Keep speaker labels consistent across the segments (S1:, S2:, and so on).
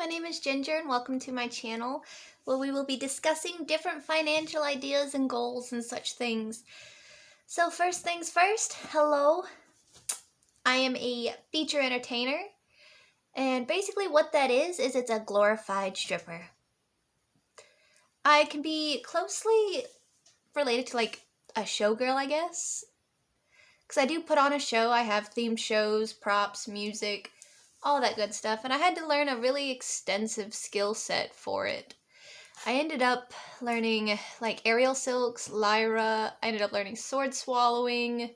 S1: name is Ginger and welcome to my channel where we will be discussing different financial ideas and goals and such things. So first things first, hello. I am a feature entertainer, and basically what that is it's a glorified stripper. I can be closely related to like a showgirl, I guess. Because I do put on a show, I have themed shows, props, music, all that good stuff, and I had to learn a really extensive skill set for it. I ended up learning like aerial silks, lyra. I ended up learning sword swallowing,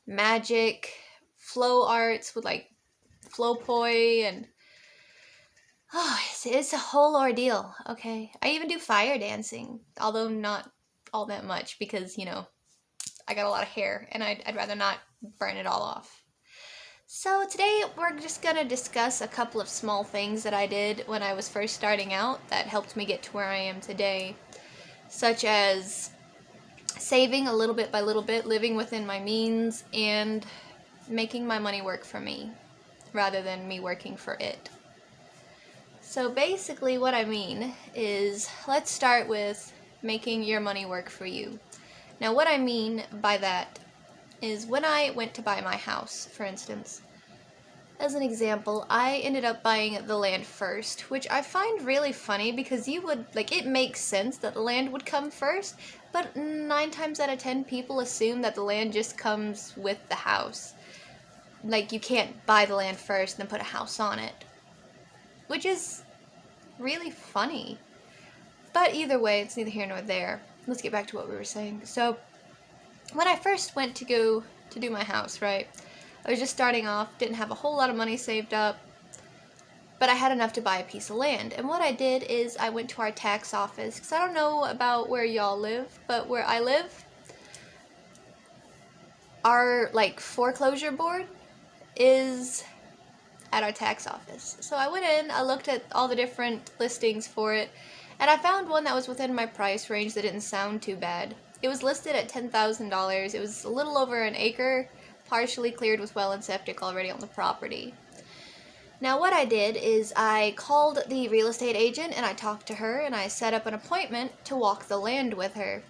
S1: magic, flow arts with like flow poi, and it's a whole ordeal. Okay, I even do fire dancing, although not all that much because I got a lot of hair and I'd rather not burn it all off. So today we're just going to discuss a couple of small things that I did when I was first starting out that helped me get to where I am today, such as saving a little bit by little bit, living within my means, and making my money work for me rather than me working for it. So basically what I mean is, let's start with making your money work for you. Now what I mean by that is when I went to buy my house, for instance, as an example, I ended up buying the land first, which I find really funny because it makes sense that the land would come first, but 9 times out of 10 people assume that the land just comes with the house. Like, you can't buy the land first and then put a house on it, which is really funny. But either way, it's neither here nor there. Let's get back to what we were saying. So, when I first went to go to do my house, right, I was just starting off, didn't have a whole lot of money saved up, but I had enough to buy a piece of land. And what I did is I went to our tax office, because I don't know about where y'all live, but where I live, our foreclosure board is at our tax office. So I went in, I looked at all the different listings for it, and I found one that was within my price range that didn't sound too bad. It was listed at $10,000. It was a little over an acre, partially cleared with well and septic already on the property. Now what I did is I called the real estate agent and I talked to her and I set up an appointment to walk the land with her.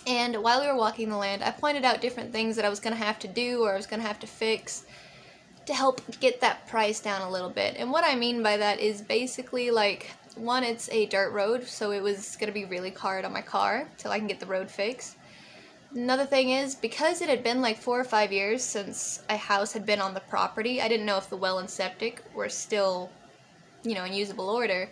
S1: And while we were walking the land, I pointed out different things that I was going to have to do or I was going to have to fix to help get that price down a little bit. And what I mean by that is basically one, it's a dirt road, so it was going to be really hard on my car till I can get the road fixed. Another thing is, because it had been 4 or 5 years since a house had been on the property, I didn't know if the well and septic were still, in usable order.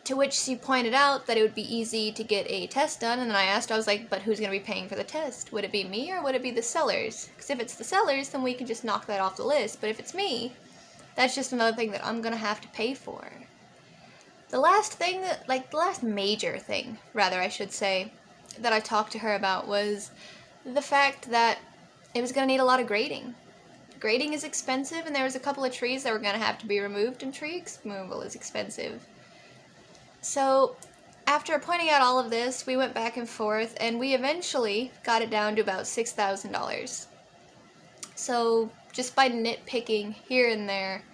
S1: To which she pointed out that it would be easy to get a test done, and then I was like, but who's going to be paying for the test? Would it be me or would it be the sellers? Because if it's the sellers, then we can just knock that off the list, but if it's me, that's just another thing that I'm going to have to pay for. The last major thing, rather I should say, that I talked to her about was the fact that it was going to need a lot of grading. Grading is expensive, and there was a couple of trees that were going to have to be removed, and tree removal is expensive. So, after pointing out all of this, we went back and forth, and we eventually got it down to about $6,000. So, just by nitpicking here and there,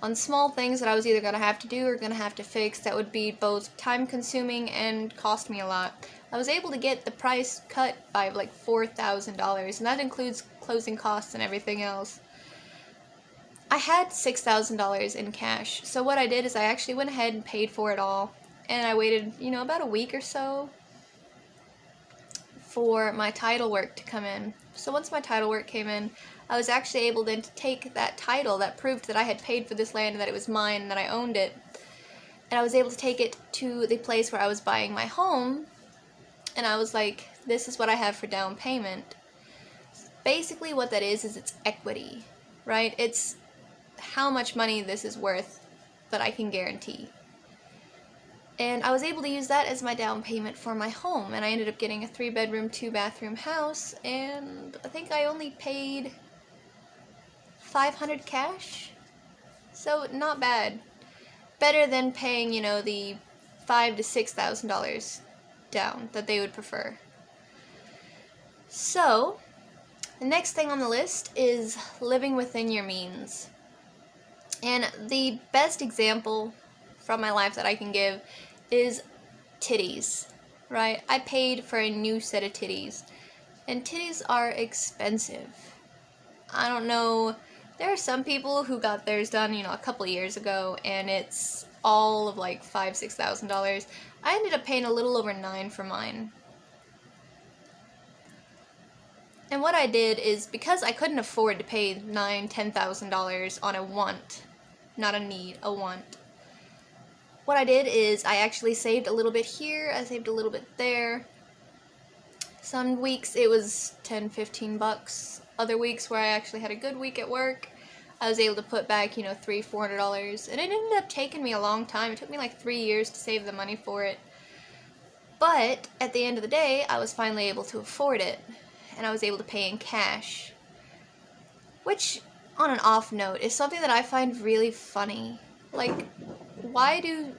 S1: on small things that I was either going to have to do or going to have to fix that would be both time-consuming and cost me a lot, I was able to get the price cut by $4,000, and that includes closing costs and everything else. I had $6,000 in cash, so what I did is I actually went ahead and paid for it all, and I waited, about a week or so for my title work to come in. So once my title work came in, I was actually able then to take that title that proved that I had paid for this land and that it was mine and that I owned it, and I was able to take it to the place where I was buying my home, and I was like, this is what I have for down payment. Basically what that is it's equity, right? It's how much money this is worth that I can guarantee. And I was able to use that as my down payment for my home, and I ended up getting a 3-bedroom, 2-bathroom house, and I think I only paid $500 cash, so not bad. Better than paying, the $5,000 to $6,000 down that they would prefer. So, the next thing on the list is living within your means. And the best example from my life that I can give is titties, right? I paid for a new set of titties, and titties are expensive. I don't know, there are some people who got theirs done, a couple of years ago, and it's all of like $5,000-$6,000. I ended up paying a little over $9,000 for mine. And what I did is, because I couldn't afford to pay $9,000-$10,000 on a want, not a need, a want, what I did is I actually saved a little bit here, I saved a little bit there. Some weeks it was $10-$15. Other weeks where I actually had a good week at work, I was able to put back, $300-$400. And it ended up taking me a long time. It took me like 3 years to save the money for it. But at the end of the day, I was finally able to afford it. And I was able to pay in cash. Which, on an off note, is something that I find really funny. Like, why do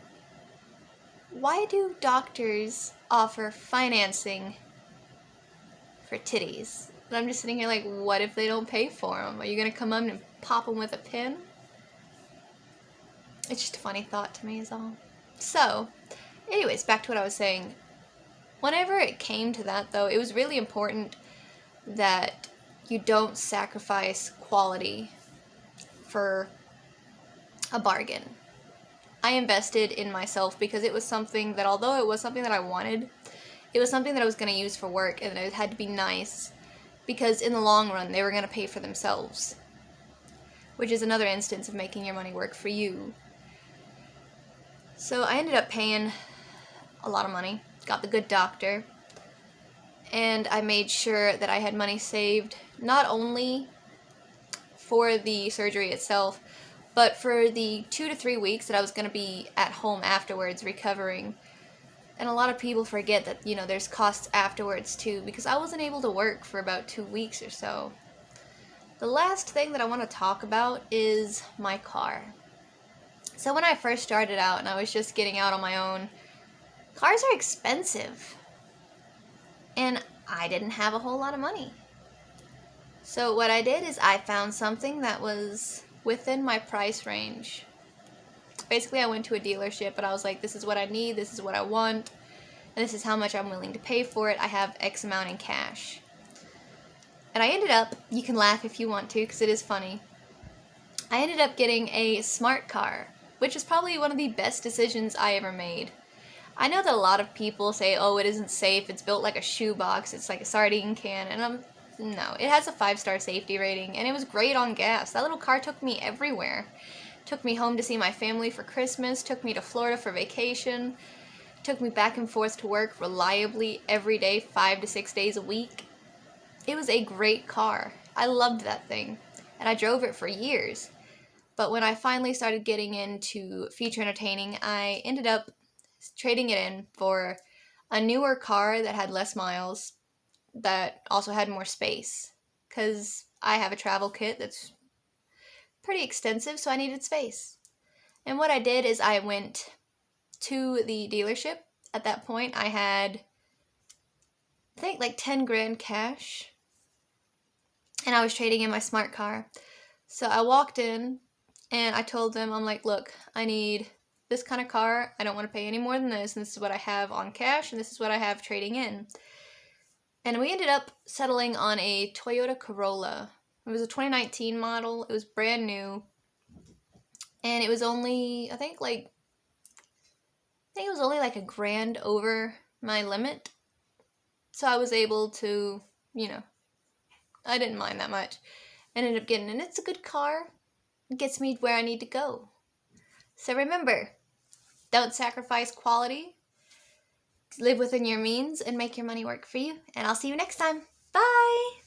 S1: doctors offer financing for titties? And I'm just sitting here like, what if they don't pay for them? Are you going to come up and pop them with a pin? It's just a funny thought to me is all. So, anyways, back to what I was saying. Whenever it came to that, though, it was really important that you don't sacrifice quality for a bargain. I invested in myself because it was something that, although it was something that I wanted, it was something that I was going to use for work, and it had to be nice, because in the long run, they were going to pay for themselves. Which is another instance of making your money work for you. So I ended up paying a lot of money, got the good doctor, and I made sure that I had money saved, not only for the surgery itself, but for the 2 to 3 weeks that I was going to be at home afterwards recovering. And a lot of people forget that, there's costs afterwards too, because I wasn't able to work for about 2 weeks or so. The last thing that I want to talk about is my car. So when I first started out and I was just getting out on my own, cars are expensive. And I didn't have a whole lot of money. So what I did is I found something that was within my price range. Basically, I went to a dealership and I was like, this is what I need, this is what I want, and this is how much I'm willing to pay for it. I have X amount in cash. And I ended up, you can laugh if you want to, because it is funny, I ended up getting a smart car, which is probably one of the best decisions I ever made. I know that a lot of people say, oh, it isn't safe, it's built like a shoebox, it's like a sardine can, and no, it has a 5-star safety rating, and it was great on gas. That little car took me everywhere. Took me home to see my family for Christmas, took me to Florida for vacation, took me back and forth to work reliably every day, 5 to 6 days a week. It was a great car. I loved that thing, and I drove it for years. But when I finally started getting into feature entertaining, I ended up trading it in for a newer car that had less miles, that also had more space, because I have a travel kit that's pretty extensive, so I needed space. And what I did is I went to the dealership. At that point, I had, I think, like 10 grand cash, and I was trading in my smart car. So I walked in, and I told them, I'm like, look, I need this kind of car. I don't want to pay any more than this, and this is what I have on cash, and this is what I have trading in. And we ended up settling on a Toyota Corolla. It was a 2019 model. It was brand new. And it was only, I think it was only like $1,000 over my limit. So I was able to, I didn't mind that much. I ended up getting it. And it's a good car. It gets me where I need to go. So remember, don't sacrifice quality. Live within your means and make your money work for you. And I'll see you next time. Bye!